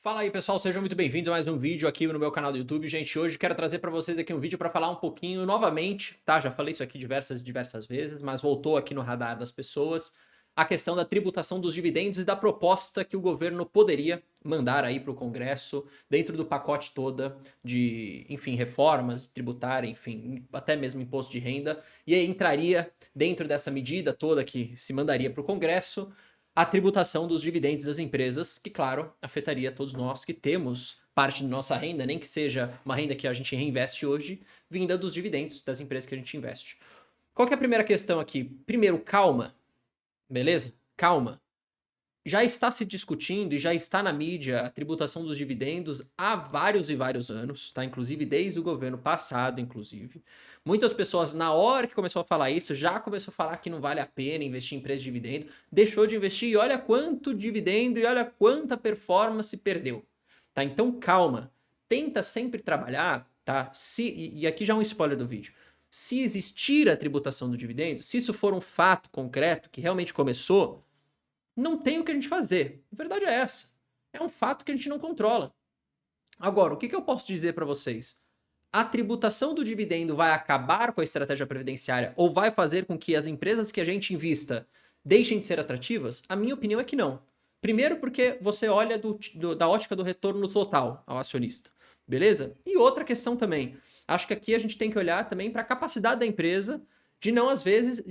Fala aí pessoal, sejam muito bem-vindos a mais um vídeo aqui no meu canal do YouTube. Gente, hoje quero trazer para vocês aqui um vídeo para falar um pouquinho novamente, tá? Já falei isso aqui diversas vezes, mas voltou aqui no radar das pessoas, a questão da tributação dos dividendos e da proposta que o governo poderia mandar aí para o Congresso, dentro do pacote toda de, enfim, reformas tributárias, enfim, até mesmo imposto de renda, e aí entraria dentro dessa medida toda que se mandaria para o Congresso, a tributação dos dividendos das empresas, que, claro, afetaria todos nós que temos parte da nossa renda, nem que seja uma renda que a gente reinveste hoje, vinda dos dividendos das empresas que a gente investe. Qual que é a primeira questão aqui? Primeiro, calma, beleza? Calma. Já está se discutindo e já está na mídia a tributação dos dividendos há vários e vários anos, tá? Inclusive desde o governo passado, inclusive. Muitas pessoas, na hora que começou a falar isso, já começou a falar que não vale a pena investir em empresa de dividendo, deixou de investir e olha quanto dividendo e olha quanta performance perdeu, tá? Então calma, tenta sempre trabalhar, tá? E aqui já é um spoiler do vídeo. Se existir a tributação do dividendo, se isso for um fato concreto que realmente começou, não tem o que a gente fazer. A verdade é essa. É um fato que a gente não controla. Agora, o que eu posso dizer para vocês? A tributação do dividendo vai acabar com a estratégia previdenciária ou vai fazer com que as empresas que a gente invista deixem de ser atrativas? A minha opinião é que não. Primeiro porque você olha da ótica do retorno total ao acionista. Beleza? E outra questão também. Acho que aqui a gente tem que olhar também para a capacidade da empresa de não, às vezes,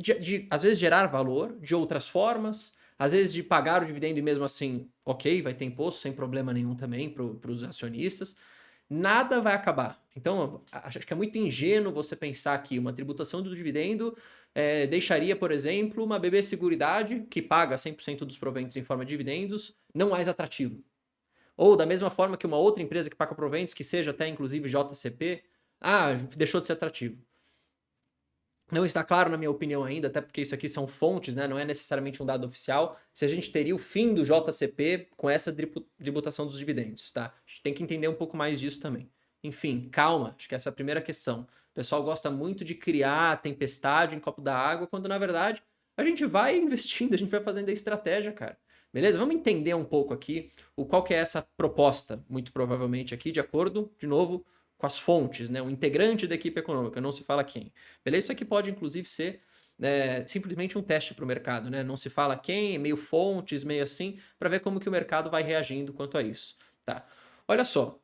às vezes gerar valor de outras formas, às vezes de pagar o dividendo e mesmo assim, ok, vai ter imposto sem problema nenhum também para os acionistas. Nada vai acabar. Então, acho que é muito ingênuo você pensar que uma tributação do dividendo deixaria, por exemplo, uma BB Seguridade, que paga 100% dos proventos em forma de dividendos, não mais atrativo. Ou da mesma forma que uma outra empresa que paga proventos, que seja até inclusive JCP, deixou de ser atrativo. Não está claro, na minha opinião, ainda, até porque isso aqui são fontes, né? Não é necessariamente um dado oficial, se a gente teria o fim do JCP com essa tributação dos dividendos, tá? A gente tem que entender um pouco mais disso também. Enfim, calma, acho que essa é a primeira questão. O pessoal gosta muito de criar tempestade em copo d'água, quando na verdade a gente vai investindo, a gente vai fazendo a estratégia, cara. Beleza? Vamos entender um pouco aqui qual que é essa proposta, muito provavelmente aqui, de acordo, de novo, com as fontes, né? Um integrante da equipe econômica, não se fala quem. Beleza? Isso aqui pode, inclusive, ser simplesmente um teste para o mercado, né? Não se fala quem, meio fontes, meio assim, para ver como que o mercado vai reagindo quanto a isso. Tá? Olha só.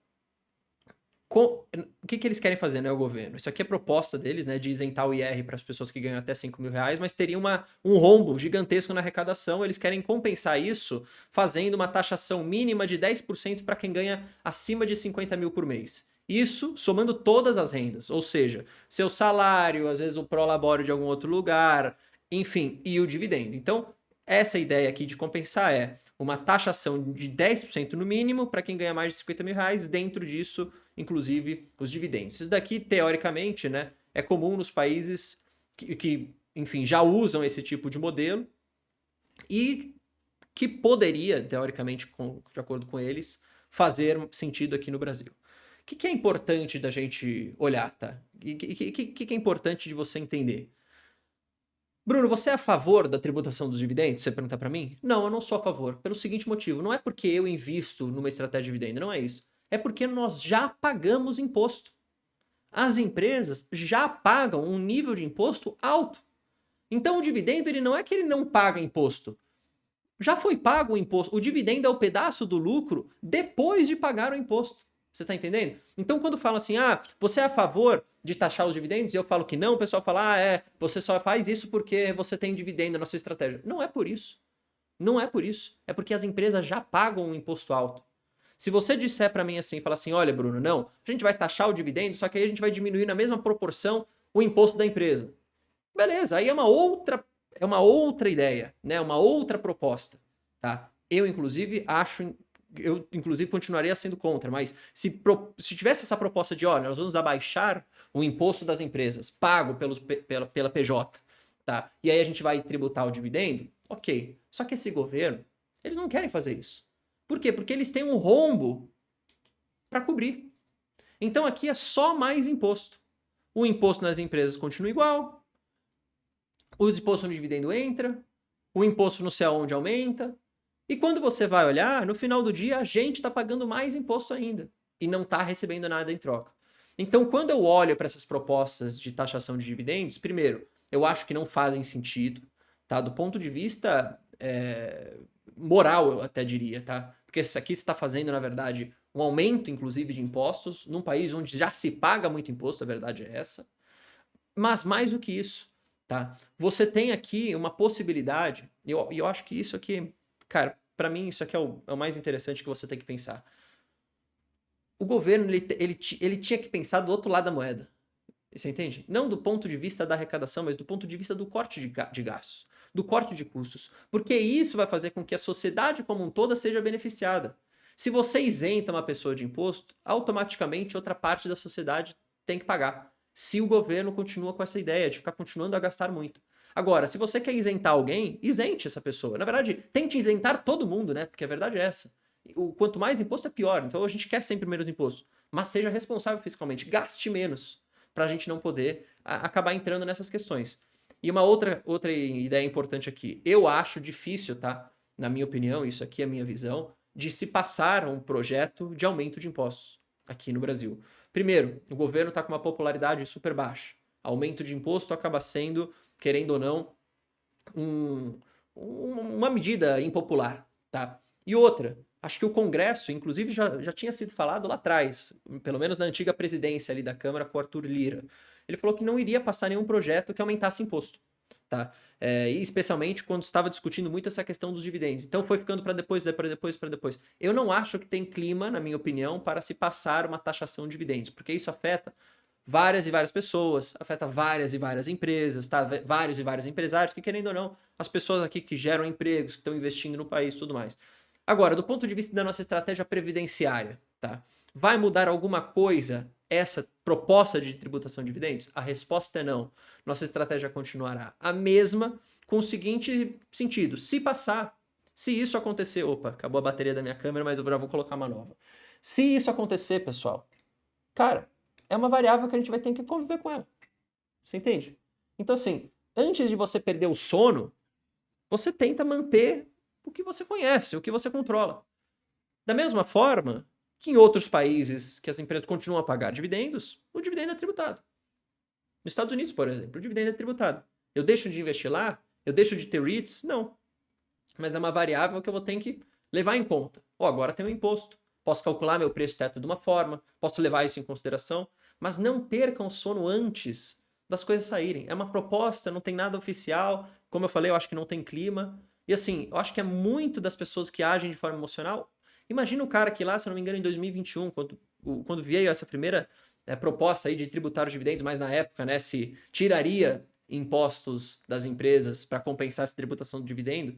O que eles querem fazer, né, o governo? Isso aqui é proposta deles, né, de isentar o IR para as pessoas que ganham até 5 mil reais, mas teria um rombo gigantesco na arrecadação. Eles querem compensar isso fazendo uma taxação mínima de 10% para quem ganha acima de 50 mil por mês. Isso somando todas as rendas, ou seja, seu salário, às vezes o prolabore de algum outro lugar, enfim, e o dividendo. Então, essa ideia aqui de compensar é uma taxação de 10% no mínimo para quem ganha mais de 50 mil reais, dentro disso, inclusive, os dividendos. Isso daqui, teoricamente, né, é comum nos países que, enfim, já usam esse tipo de modelo e que poderia, teoricamente, de acordo com eles, fazer sentido aqui no Brasil. O que é importante da gente olhar, tá? E o que é importante de você entender? Bruno, você é a favor da tributação dos dividendos? Você pergunta para mim? Não, eu não sou a favor. Pelo seguinte motivo, não é porque eu invisto numa estratégia de dividendo, não é isso. É porque nós já pagamos imposto. As empresas já pagam um nível de imposto alto. Então o dividendo, ele não é que ele não paga imposto. Já foi pago o imposto. O dividendo é o pedaço do lucro depois de pagar o imposto. Você tá entendendo? Então, quando falam assim, você é a favor de taxar os dividendos? E eu falo que não, o pessoal fala, você só faz isso porque você tem dividendo na sua estratégia. Não é por isso. Não é por isso. É porque as empresas já pagam um imposto alto. Se você disser para mim assim, falar assim, olha, Bruno, não, a gente vai taxar o dividendo, só que aí a gente vai diminuir na mesma proporção o imposto da empresa. Beleza, aí é uma outra ideia, né? Uma outra proposta, tá? Eu, inclusive, continuaria sendo contra, mas se tivesse essa proposta de, olha, nós vamos abaixar o imposto das empresas pago pela PJ, tá? E aí a gente vai tributar o dividendo, ok. Só que esse governo, eles não querem fazer isso. Por quê? Porque eles têm um rombo para cobrir. Então aqui é só mais imposto. O imposto nas empresas continua igual, o imposto no dividendo entra, o imposto não sei aonde aumenta, E quando você vai olhar, no final do dia, a gente está pagando mais imposto ainda e não está recebendo nada em troca. Então, quando eu olho para essas propostas de taxação de dividendos, primeiro, eu acho que não fazem sentido, tá? Do ponto de vista moral, eu até diria, tá? Porque isso aqui está fazendo, na verdade, um aumento, inclusive, de impostos num país onde já se paga muito imposto, a verdade é essa. Mas mais do que isso, tá? Você tem aqui uma possibilidade, e eu acho que isso aqui, cara, para mim isso aqui é o mais interessante que você tem que pensar. O governo, ele tinha que pensar do outro lado da moeda. Você entende? Não do ponto de vista da arrecadação, mas do ponto de vista do corte de gastos, do corte de custos. Porque isso vai fazer com que a sociedade como um todo seja beneficiada. Se você isenta uma pessoa de imposto, automaticamente outra parte da sociedade tem que pagar. Se o governo continua com essa ideia de ficar continuando a gastar muito. Agora, se você quer isentar alguém, isente essa pessoa. Na verdade, tente isentar todo mundo, né? Porque a verdade é essa. Quanto mais imposto é pior. Então a gente quer sempre menos imposto. Mas seja responsável fiscalmente. Gaste menos para a gente não poder acabar entrando nessas questões. E uma outra ideia importante aqui. Eu acho difícil, tá? Na minha opinião, isso aqui é a minha visão, de se passar um projeto de aumento de impostos aqui no Brasil. Primeiro, o governo está com uma popularidade super baixa. Aumento de imposto acaba sendo, querendo ou não, uma medida impopular, tá? E outra, acho que o Congresso, inclusive, já tinha sido falado lá atrás, pelo menos na antiga presidência ali da Câmara com o Arthur Lira. Ele falou que não iria passar nenhum projeto que aumentasse imposto, tá? E especialmente quando estava discutindo muito essa questão dos dividendos. Então foi ficando para depois, para depois, para depois. Eu não acho que tem clima, na minha opinião, para se passar uma taxação de dividendos, porque isso afeta várias e várias pessoas, afeta várias e várias empresas, tá? Vários e vários empresários que, querendo ou não, as pessoas aqui que geram empregos, que estão investindo no país e tudo mais. Agora, do ponto de vista da nossa estratégia previdenciária, tá? Vai mudar alguma coisa essa proposta de tributação de dividendos? A resposta é não. Nossa estratégia continuará a mesma, com o seguinte sentido: se passar, se isso acontecer, opa, acabou a bateria da minha câmera, mas eu já vou colocar uma nova. Se isso acontecer, pessoal, cara, é uma variável que a gente vai ter que conviver com ela. Você entende? Então, assim, antes de você perder o sono, você tenta manter o que você conhece, o que você controla. Da mesma forma que em outros países que as empresas continuam a pagar dividendos, o dividendo é tributado. Nos Estados Unidos, por exemplo, o dividendo é tributado. Eu deixo de investir lá? Eu deixo de ter REITs? Não. Mas é uma variável que eu vou ter que levar em conta. Agora tem um imposto. Posso calcular meu preço teto de uma forma, posso levar isso em consideração, mas não percam sono antes das coisas saírem. É uma proposta, não tem nada oficial. Como eu falei, eu acho que não tem clima. E assim, eu acho que é muito das pessoas que agem de forma emocional. Imagina o cara que lá, se eu não me engano, em 2021, quando veio essa primeira proposta aí de tributar os dividendos, mas na época, né, se tiraria impostos das empresas para compensar essa tributação do dividendo.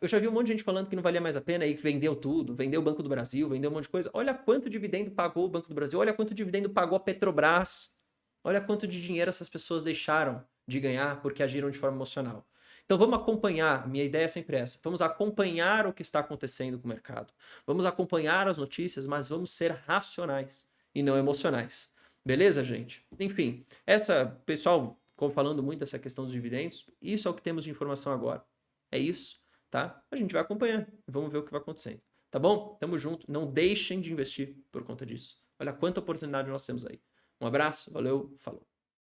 Eu já vi um monte de gente falando que não valia mais a pena e que vendeu tudo, vendeu o Banco do Brasil, vendeu um monte de coisa. Olha quanto dividendo pagou o Banco do Brasil, olha quanto dividendo pagou a Petrobras, olha quanto de dinheiro essas pessoas deixaram de ganhar porque agiram de forma emocional. Então vamos acompanhar, minha ideia é sempre essa, vamos acompanhar o que está acontecendo com o mercado, vamos acompanhar as notícias, mas vamos ser racionais e não emocionais. Beleza, gente? Enfim, pessoal, falando muito dessa questão dos dividendos, isso é o que temos de informação agora. É isso. Tá? A gente vai acompanhando. Vamos ver o que vai acontecendo. Tá bom? Tamo junto. Não deixem de investir por conta disso. Olha quanta oportunidade nós temos aí. Um abraço, valeu, falou.